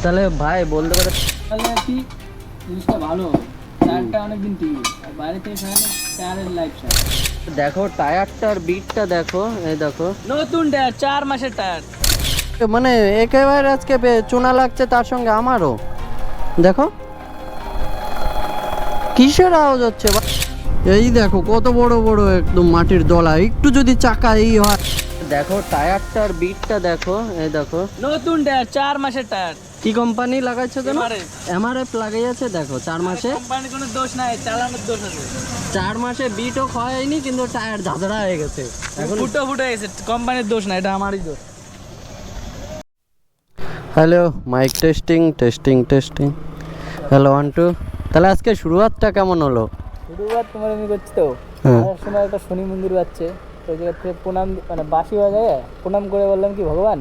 তাহলে ভাই বলতে পারে তাহলে কি জিনিসটা ভালো হবে, টায়ারটা অনেকদিন টিকবে আর বাইরে থেকে খাওয়ালে টায়ারের লাইফ শেষ। দেখো টায়ারটার বিটটা দেখো, এই দেখো নতুন টায়ার 4 মাসের টায়ার। মানে একেবারে আজকে চুনা লাগছে, তার সঙ্গে আমারও দেখো কিসের আওয়াজ হচ্ছে। এই দেখো কত বড় বড় একদম মাটির দলা, একটু যদি চাকা এই হয়। দেখো টায়ারটার বিটটা দেখো, এই দেখো নতুন টায়ার 4 মাসের টায়ার। কি কোম্পানি লাগাইছে তো? MRF। এমআরএফ লাগাইছে। দেখো 4 মাসে, কোম্পানির কোনো দোষ নাই, চালানোর দোষ আছে। 4 মাসে বিটও হয়নি কিন্তু টায়ার ঝাঁঝরা হয়ে গেছে, এখন ফুটে গেছে। কোম্পানির দোষ না, এটা আমারই দোষ। Hello mike testing testing testing, hello 1 2। তাহলে আজকে শুরুয়াতটা কেমন হলো? শুরুবার তোমার আমি করছি তো, হ্যাঁ। আমার সময় একটা শনি মন্দির বাজছে, ওই জায়গা থেকে প্রণাম মানে বাসি বাজায় প্রণাম করে বললাম কি ভগবান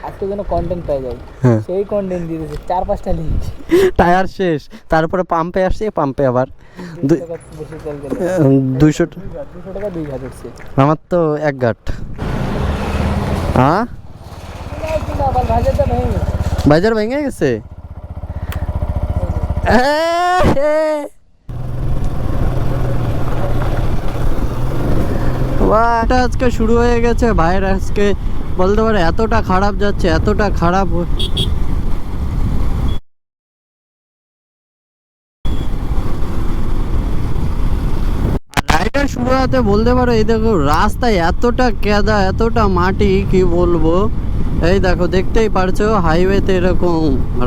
আজকে যেন কন্টেন্ট পেয়ে যাই। হ্যাঁ। সেই কন্টেন্ট দিয়ে দিয়েছে 4-5টা লিঙ্ক। টায়ার শেষ, তারপরে পাম্পে আসছে, পাম্পে আবার 200 টাকা বেশি তেল গেল। 200 200 টাকা 2 ঘাট উঠছে। আমার তো 1 ঘাট। হ্যাঁ আবার ভাজাটা ভেঙে গেছে। বাজার ভেঙে গেছে। এটা আজকে শুরু হয়ে গেছে ভাইয়ের, আজকে বলতে পারে এতটা খারাপ যাচ্ছে, এতটা খারাপ। রাইডের শুরু হতে বলতে পারো এই দেখো রাস্তায় এতটা কেদা, এতটা মাটি, কি বলবো। এই দেখো দেখতেই পারছো হাইওয়েতে এরকম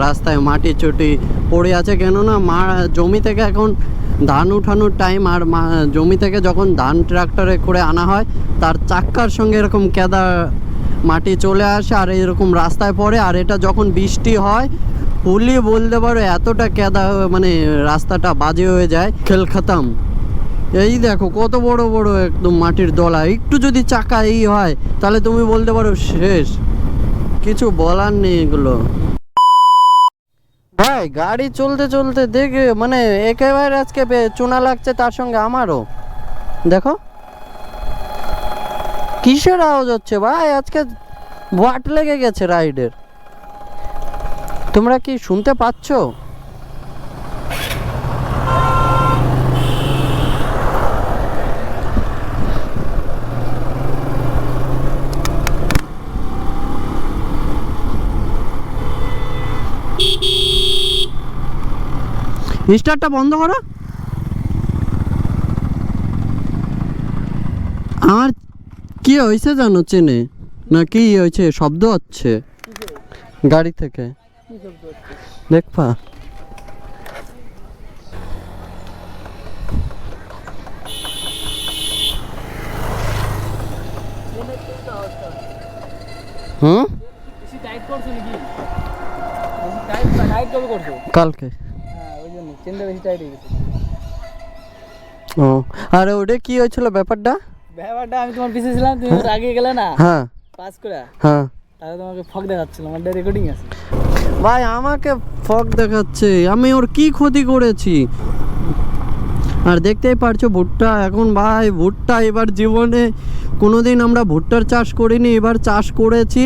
রাস্তায় মাটি চটি পড়ে আছে। কেননা জমি থেকে এখন ধান উঠানোর টাইম, আর জমি থেকে যখন ধান ট্রাক্টরে করে আনা হয় তার চাক্কার সঙ্গে এরকম কেদা মাটি চলে আসে আর এরকম রাস্তায় পড়ে। আর এটা যখন বৃষ্টি হয় ফুলি বলতে পারো এতটা কেদা, মানে রাস্তাটা বাজে হয়ে যায়, খেল খতম। এই দেখো কত বড় বড় একদম মাটির দলা, একটু যদি চাকা এই হয় তাহলে তুমি বলতে পারো শেষ, কিছু বলার নেই এগুলো। ভাই গাড়ি চলতে চলতে দেখে মানে একেবারে আজকে চুনা লাগছে, তার সঙ্গে আমারও দেখো কিসের আওয়াজ হচ্ছে ভাই, আজকে ওয়াট লেগে গেছে রাইডের। তোমরা কি শুনতে পাচ্ছ? স্টার্টটা বন্ধ করো। আমার কি হয়েছে জানো চেনে না, কি হয়েছে শব্দ হচ্ছে গাড়ি থেকে, দেখবা। হুম বেশি টাইট করছো নাকি? বেশি টাইট কবে করছো? কালকে। হ্যাঁ ওই জন্য চেনটা বেশি টাইট হয়ে গেছে। ও আরে ওটা কি হয়েছিল ব্যাপারটা? ব্যাপারটা আমি তোমার পিছিয়ে ছিলাম, তুমি ওর আগে গেলে না হ্যাঁ পাস করে, হ্যাঁ তাহলে তোমাকে ফগ দেখাচ্ছিলাম, আমার রেকর্ডিং আছে। ভাই আমাকে ফগ দেখাচ্ছে, আমি ওর কি ক্ষতি করেছি? আর দেখতেই পারছো ভুট্টা এখন, ভাই ভুট্টা এবার জীবনে কোনোদিন আমরা ভুট্টার চাষ করিনি, এবার চাষ করেছি,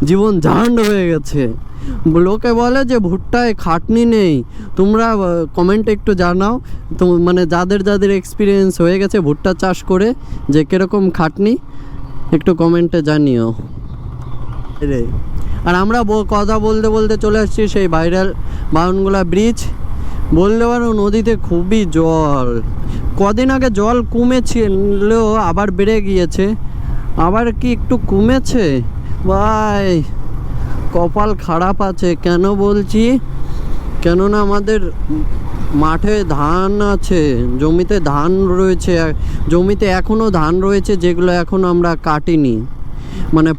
জীবন ঝান্ড হয়ে গেছে। লোকে বলে যে ভুট্টায় খাটনি নেই, তোমরা কমেন্টে একটু জানাও তো, মানে যাদের যাদের এক্সপিরিয়েন্স হয়ে গেছে ভুট্টা চাষ করে যে কীরকম খাটনি একটু কমেন্টে জানিও রে। আর আমরা কথা বলতে বলতে চলে আসছি সেই ভাইরাল বাউনগোলা ব্রিজ। বলতে পারো নদীতে খুবই জল, কদিন আগে জল কমেছিল আবার বেড়ে গিয়েছে, আবার কি একটু কমেছে। ভাই কপাল খারাপ আছে, কেন বলছি, কেননা আমাদের মাঠে ধান আছে, জমিতে ধান রয়েছে, জমিতে এখনও ধান রয়েছে যেগুলো এখনও আমরা কাটিনি, মানে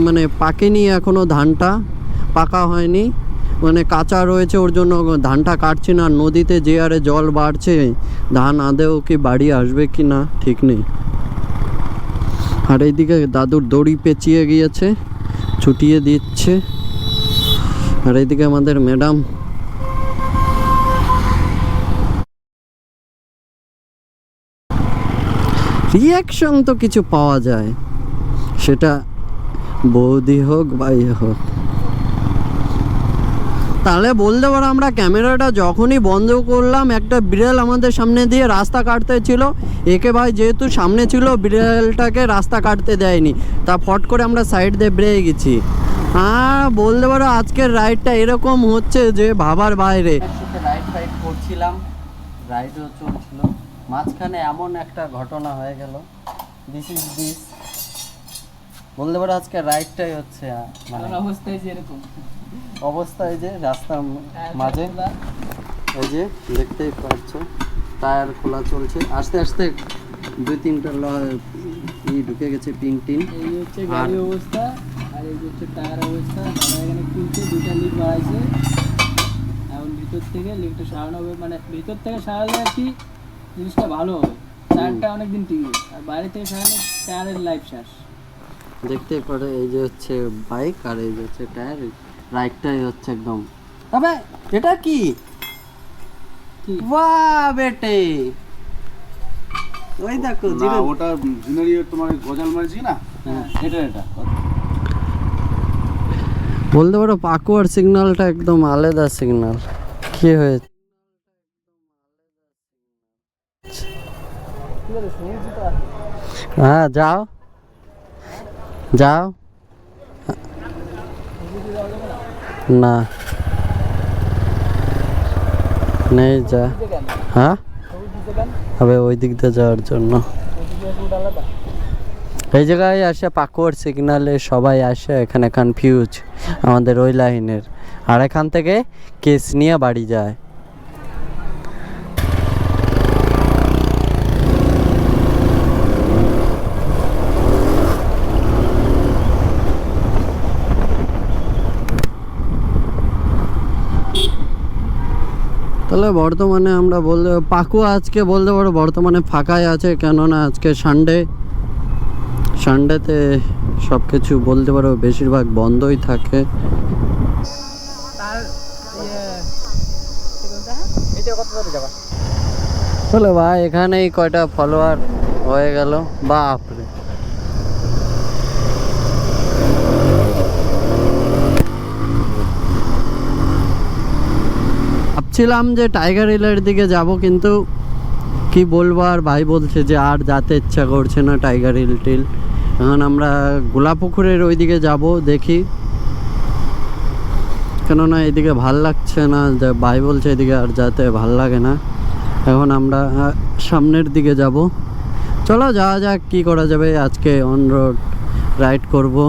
মানে পাকেনি এখনও, ধানটা পাকা হয়নি, মানে কাঁচা রয়েছে, ওর জন্য ধানটা কাটছি না। নদীতে যে হারে জল বাড়ছে ধান আদেও কি বাড়ি আসবে কি না ঠিক নেই। আর এইদিকে দাদুর দড়ি পেঁচিয়ে গিয়েছে, ছুটিয়ে দিচ্ছে। আর এইদিকে আমাদের ম্যাডাম রিয়াকশন তো কিছু পাওয়া যায়, সেটা বৌদি হোক ভাই হোক। তাহলে বলতে পারো আমরা ক্যামেরাটা যখনই বন্ধ করলাম একটা বিড়াল আমাদের সামনে দিয়ে রাস্তা কাটতে ছিল, একে ভাই যেহেতু সামনে ছিল বিড়ালটাকে রাস্তা কাটতে দেয়নি, তা ফট করে আমরা সাইড দিয়ে বেরিয়ে গেছি। হ্যাঁ বলতে পারো আজকের রাইডটা এরকম হচ্ছে যে ভাবার বাইরে। রাইড করছিলাম, রাইডও চলছিল, মাঝখানে এমন একটা ঘটনা হয়ে গেল। দিস বলতে পারো আজকে রাইডটাই হচ্ছে মানে অবস্থায় যেরকম অবস্থা, এই যে রাস্তার মাঝে এই যে দেখতেই পাচ্ছ টায়ার খোলা চলছে, আস্তে আস্তে 2-3টা ঢুকে গেছে পিন টিন। এই হচ্ছে গাড়ির অবস্থা, আর এই হচ্ছে টায়ার অবস্থা। দাদা এখানে খুলছে, 2টা লিক বাড়াইছে, এখন ভিতর থেকে লিকটা সারানো হবে, মানে ভিতর থেকে সারালে আর কি জিনিসটা ভালো হবে, টায়ারটা অনেকদিন টিকবে, আর বাইরে থেকে সারালে টায়ারের লাইফ শেষ। দেখতেই পারে এই যে হচ্ছে বাইক আর এই যে হচ্ছে টায়ার, রাইডটাই হচ্ছে একদম। তবে এটা কি বাহ বেটে, ওই দেখো না ওটা জিনারি তোমার গজাল মারছি না, এটা বলতে পারো পাকুয়ার সিগন্যালটা একদম আলাদা সিগন্যাল। কি হয়েছে ঠিক আছে, শুনেছি তো। হ্যাঁ যাও যাও, না নেই যা। হ্যাঁ হবে ওই দিক দিয়ে যাওয়ার জন্য, এই জায়গায় আসে পাকুয়ার সিগনালে সবাই আসে, এখানে কনফিউজ আমাদের ওই লাইনের, আর এখান থেকে কেস নিয়ে বাড়ি যায়। তাহলে বর্তমানে আমরা বলতে পাকুয়া আজকে বলতে পারো বর্তমানে ফাঁকাই আছে, কেননা আজকে সানডেতে সব কিছু বলতে পারো বেশিরভাগ বন্ধই থাকে। তাহলে ভাই এখানেই কয়টা ফলোয়ার হয়ে গেল, বাপরে। ভাবছিলাম যে টাইগার হিলের দিকে যাব, কিন্তু কি বলবো, আর ভাই বলছে যে আর যেতে ইচ্ছা করছে না টাইগার হিল টিল। এখন আমরা গোলাপুকুরের ওই দিকে যাব, দেখি, কেননা এদিকে ভাল লাগছে না, যে ভাই বলছে এদিকে আর যেতে ভাল লাগে না। এখন আমরা সামনের দিকে যাব, চলো যাওয়া যাক, কি করা যাবে। আজকে অন রোড রাইড করবো।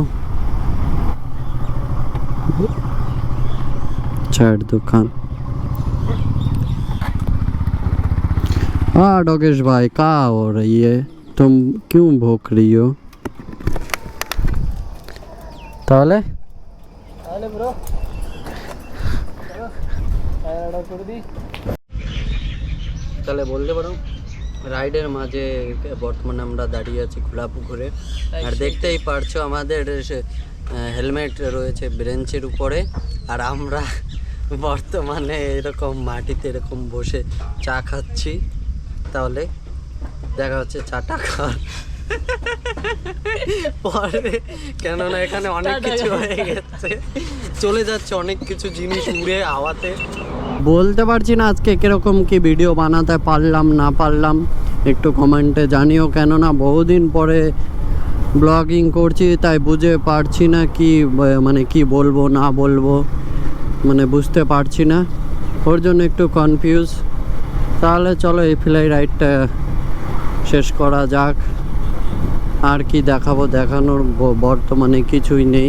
चाट दुकान। हाँ डोगेश भाई, क्या हो रही है, तुम क्यों भूख रही हो? তাহলে ব্রো টায়ার করে দিই। তাহলে বলতে পারো রাইডের মাঝে বর্তমানে আমরা দাঁড়িয়ে আছি গোলাপুকুরে, আর দেখতেই পারছো আমাদের হেলমেট রয়েছে ব্রেঞ্চের উপরে, আর আমরা বর্তমানে এরকম মাটিতে এরকম বসে চা খাচ্ছি। তাহলে দেখা হচ্ছে চাটা খাওয়ার পরে, কেননা এখানে অনেক কিছু হয়ে গেছে, চলে যাচ্ছে অনেক কিছু জিনিস উড়ে হাওয়াতে। বলতে পারছি না আজকে কিরকম কি ভিডিও বানাতে পারলাম না পারলাম, একটু কমেন্টে জানিও, কেননা বহুদিন পরে ব্লগিং করছি, তাই বুঝে পারছি না কি মানে কি বলবো না বলবো, মানে বুঝতে পারছি না, ওর জন্য একটু কনফিউজ। তাহলে চলো এই ফ্লাই রাইডটা শেষ করা যাক, আর কি দেখাবো, দেখানোর বর্তমানে কিছুই নেই।